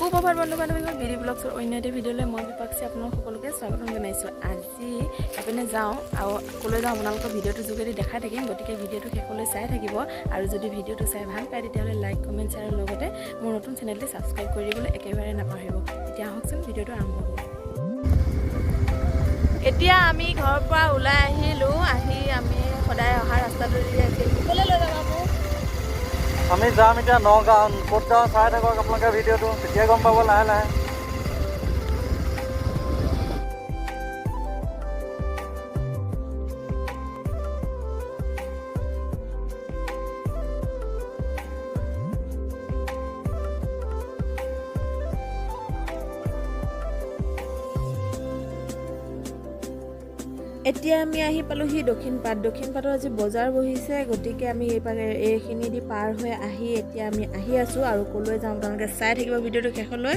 সুপ্ৰভাত বন্ধু-বান্ধৱীসকল, বিডি ব্লগছৰ অন্য এটা ভিডিঅ'লৈ মই বিপাক্ষী আপোনালোক সকলোকে স্বাগতম জনাইছোঁ। আজি এপিনে যাওঁ আৰু ক'লৈ যাওঁ আপোনালোকৰ ভিডিঅ'টোৰ যোগেদি দেখাই থাকিম, গতিকে ভিডিঅ'টো শেষলৈ চাই থাকিব। আৰু যদি ভিডিঅ'টো চাই ভাল পায় তেতিয়াহ'লে লাইক, কমেণ্ট, শ্বেয়াৰৰ লগতে মোৰ নতুন চেনেলটি ছাবস্ক্ৰাইব কৰি দিবলৈ একেবাৰে নাপাহৰিব। এতিয়া আহকচোন ভিডিঅ'টো আৰম্ভ কৰোঁ। এতিয়া আমি ঘৰৰ পৰা ওলাই আহিলোঁ। আমি সদায় অহা ৰাস্তাটোদি আহি ক'লৈ লৈ যাম আকৌ? আমি যাম এতিয়া নগাঁও। ক'ত যাওঁ চাই থাকক আপোনালোকে ভিডিঅ'টো, তেতিয়া গম পাব লাহে লাহে। এতিয়া আমি আহি পালোহি দক্ষিণপাটৰ আজি বজাৰ বহিছে, গতিকে আমি এইখিনি দি পাৰ হৈ এতিয়া আমি আহি আছোঁ। আৰু ক'লৈ যাওঁ আপোনালোকে চাই থাকিব ভিডিঅ'টো শেষলৈ।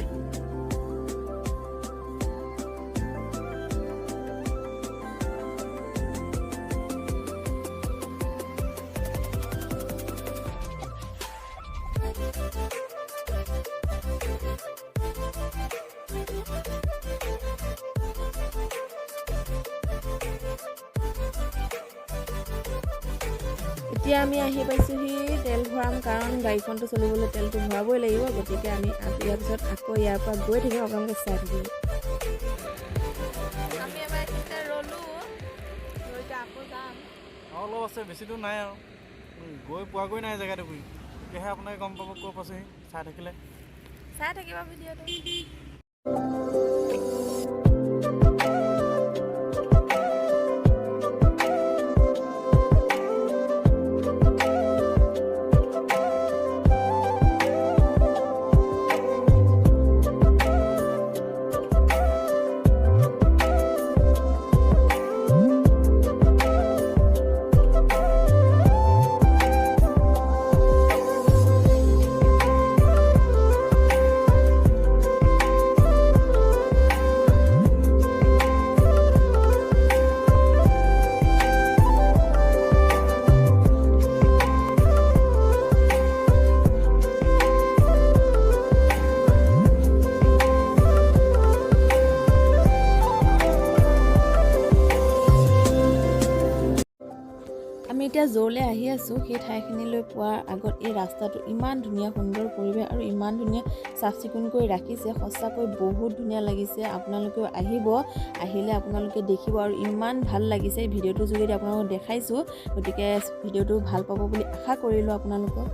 এতিয়া আমি আহি পাইছোঁহি তেল ভৰাম, কাৰণ গাড়ীখনটো চলিবলৈ তেলটো ভৰাবই লাগিব। গতিকে আমি ইয়াৰ পিছত আকৌ ইয়াৰ পৰা গৈ থাকিম, আপোনালোকে চাই থাকিব। আমি এবাৰ এইখিনিতে ৰ'লোঁ, এতিয়া আকৌ যাম। অলপ আছে, বেছি দূৰ নাই আৰু গৈ পোৱাগৈ নাই জেগাটুকুৰি। তেতিয়াহে আপোনালোকে গম পাব ক'ৰ পাইছেহি। চাই থাকিব ভিডিঅ'টো। আমি এতিয়া য'লৈ আহি আছোঁ সেই ঠাইখিনিলৈ পোৱাৰ আগত এই ৰাস্তাটো ইমান ধুনীয়া, সুন্দৰ পৰিৱেশ আৰু ইমান ধুনীয়া চাফ চিকুণ কৰি ৰাখিছে, সঁচাকৈ বহুত ধুনীয়া লাগিছে। আপোনালোকেও আহিলে আপোনালোকে দেখিব আৰু ইমান ভাল লাগিছে। ভিডিঅ'টোৰ যোগেদি আপোনালোকক দেখাইছোঁ, গতিকে ভিডিঅ'টো ভাল পাব বুলি আশা কৰিলোঁ আপোনালোকক।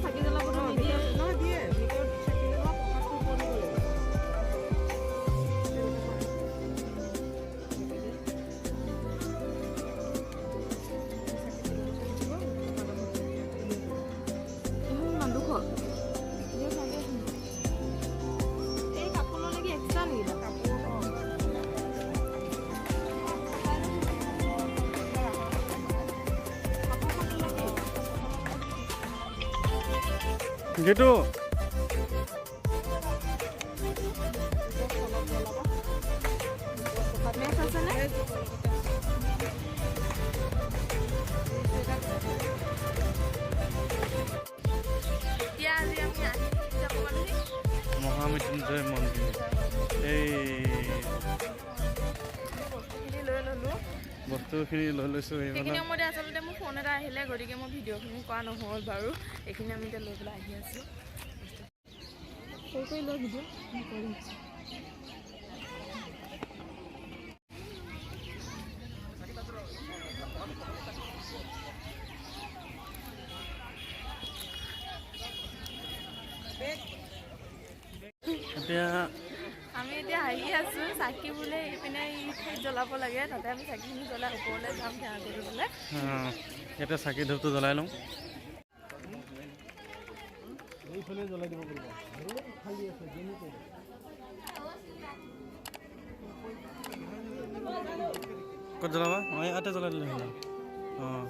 চাকি জ্বলাবলৈ নিদিয়ে এই কাপোৰ লাগি এক্সট্ৰা নেকি? যিটো মহামৃত্যুঞ্জয় মন্দিৰ, এই বস্তুখিনি লৈ লৈছোঁ। সেইখিনি সময়তে আচলতে মোৰ ফোন এটা আহিলে, গতিকে মই ভিডিঅ'খিনি কৰা নহ'ল বাৰু। এইখিনি আমি এতিয়া লৈ পেলাই আহি আছোঁ। কৰি লৈ ভিডিঅ' কৰিম। আমি এতিয়া আহি আছোঁ। চাকি বোলে এইপিনে জ্বলাব লাগে, তাতে আমি চাকিখিনি জ্বলাই ওপৰলৈ যাম সেৱা কৰিবলৈ। ইয়াতে চাকি ধূপটো জ্বলাই লওঁ। এইফালে জ্বলাই দিব পাৰিব। খালি আছে ক'ত জ্বলাবা অঁ ইয়াতে জ্বলাই দিলে হ'ল অঁ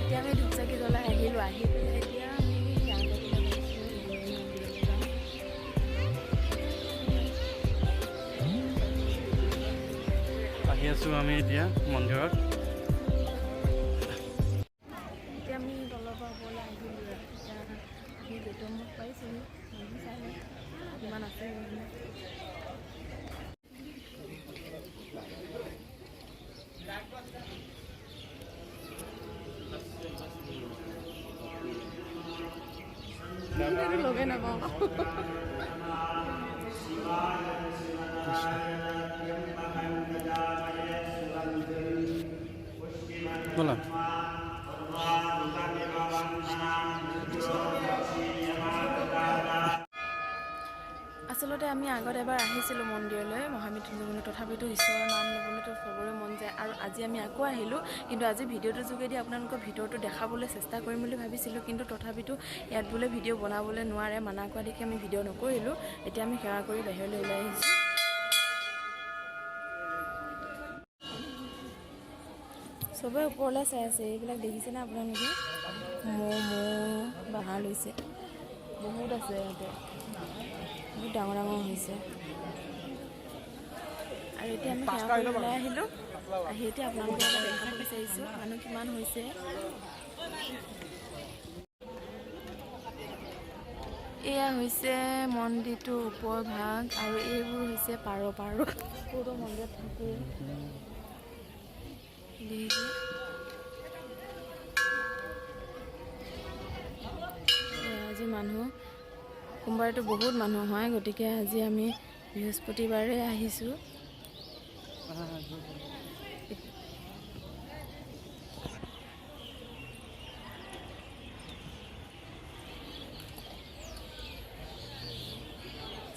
এতিয়া আমি ধূপচাকি জ্বলাই আহিলোঁ আহি পেলাই এতিয়া আমি আহি আছোঁ আমি এতিয়া মন্দিৰত এতিয়া আমি তলৰ পৰা ওপৰলৈ আহিলোঁ এতিয়া আহি গেটৰ মুখ পাইছিলোঁ মানুহ চাই লওঁ কিমান আছে লগে নাপাওঁ ব'লা আচলতে আমি আগত এবাৰ আহিছিলোঁ মন্দিৰলৈ মহামৃত্যুঞ্জয় তথাপিতো ঈশ্বৰৰ নাম ল'বলৈতো চবৰে মন যায় আৰু আজি আমি আকৌ আহিলোঁ কিন্তু আজি ভিডিঅ'টোৰ যোগেদি আপোনালোকক ভিতৰটো দেখাবলৈ চেষ্টা কৰিম বুলি ভাবিছিলোঁ কিন্তু তথাপিতো ইয়াত বোলে ভিডিঅ' বনাবলৈ নোৱাৰে মানা কৰা দেখি আমি ভিডিঅ' নকৰিলোঁ এতিয়া আমি সেৱা কৰি বাহিৰলৈ ওলাই আহিছোঁ চবেই ওপৰলৈ চাই আছে এইবিলাক দেখিছেনে আপোনালোকে মৌ বাঁহ লৈছে বহুত আছে ইয়াতে বহুত ডাঙৰ ডাঙৰ হৈছে আৰু এতিয়া আমি সেৱা কৰি ওলাই আহিলোঁ আহি এতিয়া আপোনালোকে এটা দেখাব বিচাৰিছোঁ মানুহ কিমান হৈছে এয়া হৈছে মন্দিৰটোৰ ওপৰ ভাগ আৰু এইবোৰ হৈছে পাৰ সৰু মন্দিৰত থাকেই দেখিছোঁ আজি মানুহ সোমবাৰেতো বহুত মানুহ হয় গতিকে আজি আমি বৃহস্পতিবাৰে আহিছোঁ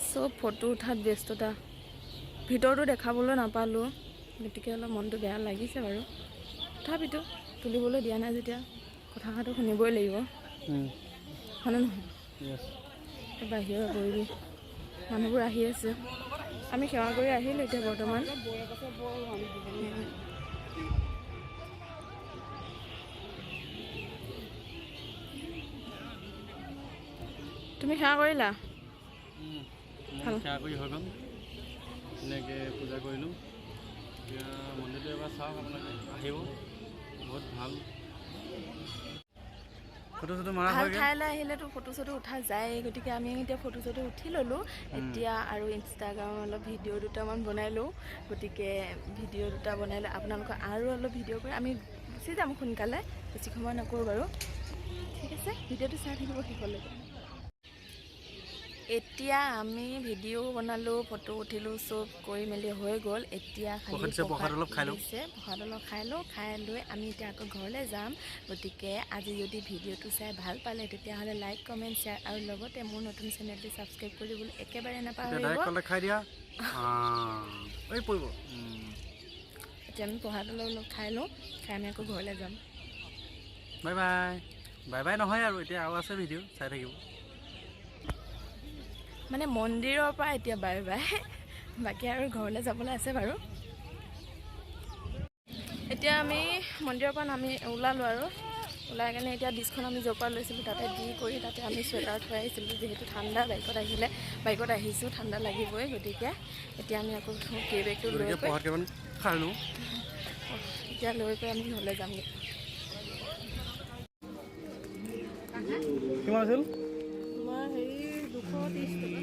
চব ফটো উঠাত ব্যস্ততা ভিতৰটো দেখাবলৈ নাপালোঁ গতিকে অলপ মনটো বেয়া লাগিছে বাৰু তথাপিতো তুলিবলৈ দিয়া নাই যেতিয়া কথাটো শুনিবই লাগিব হয়নে নহয় বাহিৰৰ পৰিৱেশ মানুহবোৰ আহি আছে আমি সেৱা কৰি আহিলোঁ এতিয়া বৰ্তমান তুমি সেৱা কৰিলা সেৱা কৰি হৈ গ'ল এনেকৈ পূজা কৰিলোঁ এতিয়া মন্দিৰটো এবাৰ চাওক আপোনালোকে আহিব বহুত ভাল ফটো চটো মাৰা ভাল ঠাইলৈ আহিলেতো ফটো চটো উঠা যায় গতিকে আমি এতিয়া ফটো চটো উঠি ল'লোঁ এতিয়া আৰু ইনষ্টাগ্ৰামত অলপ ভিডিঅ' দুটামান বনাই লওঁ গতিকে ভিডিঅ' দুটা বনাই লৈ আপোনালোকক আৰু অলপ ভিডিঅ' কৰি আমি গুচি যাম সোনকালে বেছি সময় নকৰোঁ বাৰু ঠিক আছে ভিডিঅ'টো চাই থাকিব শেষলৈকে এতিয়া আমি ভিডিঅ' বনালোঁ ফটো উঠিলোঁ চব কৰি মেলি হৈ গ'ল এতিয়া প্ৰসাদ অলপ খাই লওঁ খাই লৈ আমি এতিয়া আকৌ ঘৰলৈ যাম গতিকে আজি যদি ভিডিঅ'টো চাই ভাল পালে তেতিয়াহ'লে লাইক কমেণ্ট শ্বেয়াৰ আৰু লগতে মোৰ নতুন চেনেলটো ছাবস্ক্ৰাইব কৰিবলৈ একেবাৰে নাপাহৰিব এতিয়া আমি প্ৰসাদ অলপ খাই লওঁ খাই আমি আকৌ ঘৰলৈ যাম বাই বাই নহয় আৰু এতিয়া আৰু আছে ভিডিঅ' চাই থাকিব মানে মন্দিৰৰ পৰা এতিয়া বাই বাকী আৰু ঘৰলৈ যাবলৈ আছে বাৰু এতিয়া আমি মন্দিৰৰ পৰা নামি ওলালোঁ আৰু ওলাই কেনে এতিয়া ডিছখন আমি য'ৰ পৰা লৈছিলোঁ তাতে দি কৰি তাতে আমি চুৱেটাৰ থৈ আহিছিলোঁ যিহেতু ঠাণ্ডা বাইকত আহিছোঁ ঠাণ্ডা লাগিবই গতিকে এতিয়া আমি আকৌ কেৰি বেগটো লৈ এতিয়া লৈ গৈ আমি ঘৰলৈ যামগৈ কিমান আছিল? তোমাৰ হেৰি 230 টকা।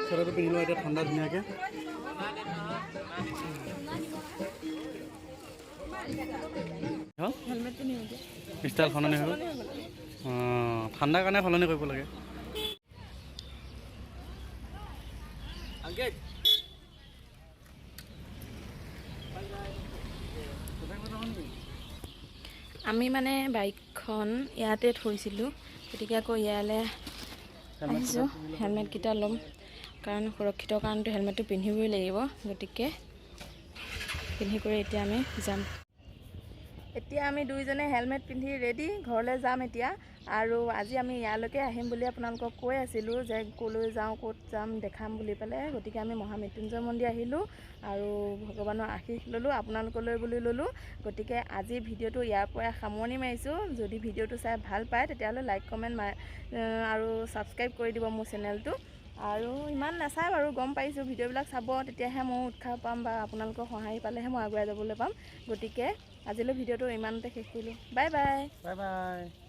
চুৱেটাৰটো পিন্ধি লওঁ এতিয়া ঠাণ্ডা ধুনীয়াকৈ। হেলমেট পিন্ধিব দিয়া। ষ্টাইল সলনি হৈ গ'ল। অঁ, ঠাণ্ডাৰ কাৰণে সলনি কৰিব লাগে। আমি মানে বাইকখন ইয়াতে থৈছিলোঁ, গতিকে আকৌ ইয়ালৈ আহিছোঁ। হেলমেটকেইটা ল'ম, কাৰণ সুৰক্ষিতৰ কাৰণেতো হেলমেটটো পিন্ধিবই লাগিব। গতিকে পিন্ধি কৰি এতিয়া আমি যাম। এতিয়া আমি দুইজনে হেলমেট পিন্ধি ৰেডি, ঘৰলৈ যাম এতিয়া। আৰু আজি আমি ইয়ালৈকে আহিম বুলি আপোনালোকক কৈ আছিলোঁ যে ক'লৈ যাওঁ, ক'ত যাম দেখাম বুলি পেলাই। গতিকে আমি মহামৃত্যুঞ্জয় মন্দিৰ আহিলোঁ আৰু ভগৱানৰ আশীষ ল'লোঁ, আপোনালোকলৈ বুলি ল'লোঁ। গতিকে আজি ভিডিঅ'টো ইয়াৰ পৰাই সামৰণি মাৰিছোঁ। যদি ভিডিঅ'টো চাই ভাল পায় তেতিয়াহ'লে লাইক কমেণ্ট আৰু ছাবস্ক্ৰাইব কৰি দিব মোৰ চেনেলটো। আৰু ইমান নাচায় বাৰু, গম পাইছোঁ। ভিডিঅ'বিলাক চাব, তেতিয়াহে মই উৎসাহ পাম বা আপোনালোকৰ সঁহাৰি পালেহে মই আগুৱাই যাবলৈ পাম। গতিকে আজিলৈ ভিডিঅ'টো ইমানতে শেষ কৰিলোঁ। Bye bye. Bye bye.